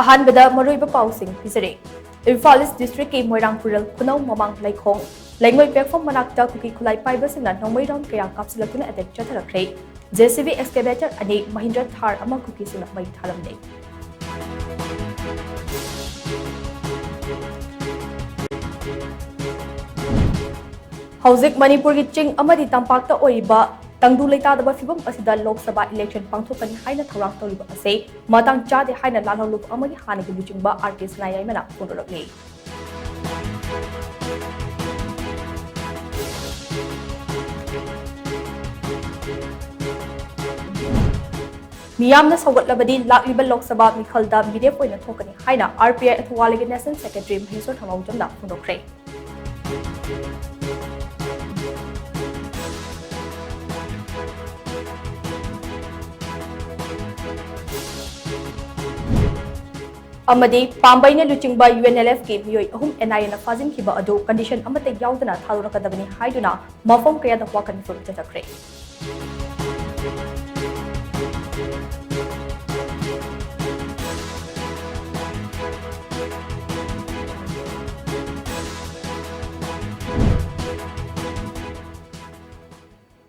ꯑꯍꯥꯟꯕꯗ ꯃꯔꯨꯑꯣꯏꯕ ꯄꯥꯎꯁꯤꯡ ꯄꯤꯖꯔꯦ꯫ ꯏꯝꯐꯥꯜ ꯏꯁ ꯗꯤꯁꯇ꯭ꯔꯤꯛꯀꯤ ꯃꯣꯏꯔꯥꯡꯄꯨꯔꯦꯜ ꯈꯨꯅꯧ ꯃꯃꯥꯡ ꯂꯩꯈꯣꯡ ꯂꯩꯉꯣꯏ ꯄꯦꯛꯐꯝ ꯃꯅꯥꯛꯇ ꯀꯨꯀꯤ ꯈꯨꯠꯂꯥꯏ ꯄꯥꯏꯕꯁꯤꯡꯅ ꯅꯣꯡꯃꯩ ꯔꯥꯎꯟ ꯀꯌꯥ ꯀꯥꯞꯁꯤꯜꯂꯛꯇꯨꯅ ꯑꯦꯇꯦꯛ ꯆꯠꯊꯔꯛꯈ꯭ꯔꯦ꯫ JCB ꯑꯦꯛꯁꯀꯦꯚꯦꯇꯔ ꯑꯅꯤ ꯃꯍꯤꯟꯗ꯭ꯔ ꯊꯥꯔ ꯑꯃ ꯀꯨꯀꯤꯁꯤꯡꯅ ꯃꯩ ꯊꯥꯔꯝꯂꯦ꯫ ꯍꯧꯖꯤꯛ ꯃꯅꯤꯄꯨꯔꯒꯤ ꯆꯤꯡ ꯑꯃꯗꯤ ꯇꯝꯄꯥꯛꯇ ꯑꯣꯏꯔꯤꯕ ꯇꯪꯗꯨ ꯂꯩꯇꯥꯗꯕ ꯐꯤꯚꯝ ꯑꯁꯤꯗ ꯂꯣꯛ ꯁꯚꯥ ꯏꯂꯦꯛꯁꯟ ꯄꯥꯡꯊꯣꯛꯀꯅꯤ ꯍꯥꯏꯅ ꯊꯧꯔꯥꯡ ꯇꯧꯔꯤꯕ ꯑꯁꯤ ꯃꯇꯥꯡ ꯆꯥꯗꯦ ꯍꯥꯏꯅ ꯂꯥꯜꯍꯧ ꯂꯨꯞ ꯑꯃꯒꯤ ꯍꯥꯟꯅꯒꯤ ꯂꯨꯆꯤꯡꯕ RK ꯁꯅꯥꯌꯥꯏꯃꯅ ꯐꯣꯡꯗꯣꯔꯛꯂꯤ꯫ ꯃꯤꯌꯥꯝꯅ ꯁꯧꯒꯠꯂꯕꯗꯤ ꯂꯥꯛꯂꯤꯕ ꯂꯣꯛ ꯁꯚꯥ ꯃꯤꯈꯜꯗ ꯃꯤꯔꯦꯞ ꯑꯣꯏꯅ ꯊꯣꯛꯀꯅꯤ ꯍꯥꯏꯅ RPI ꯑꯊꯧꯕꯥꯜꯒꯤ ꯅꯦꯁꯅꯦꯜ ꯁꯦꯀ꯭ꯔꯦꯇꯔꯤ ꯃꯍꯦꯁ꯭ꯋꯔ ꯊꯧꯅꯥꯎꯖꯝꯅ ꯐꯣꯡꯗꯣꯛꯈ꯭ꯔꯦ꯫ ꯑꯃꯗꯤ ꯄꯥꯝꯕꯩꯅ ꯂꯨꯆꯤꯡꯕ UNLFꯀꯤ ꯃꯤꯑꯣꯏ 3 NIAꯅ ꯐꯥꯖꯤꯟꯈꯤꯕ ꯑꯗꯨ ꯀꯟꯗꯤꯁꯟ ꯑꯃꯠꯇ ꯌꯥꯎꯗꯅ ꯊꯥꯗꯣꯔꯛꯀꯗꯕꯅꯤ ꯍꯥꯏꯗꯨꯅ ꯃꯐꯝ ꯀꯌꯥꯗ ꯋꯥꯀꯠ ꯃꯤꯐꯝ ꯆꯠꯊꯈ꯭ꯔꯦ꯫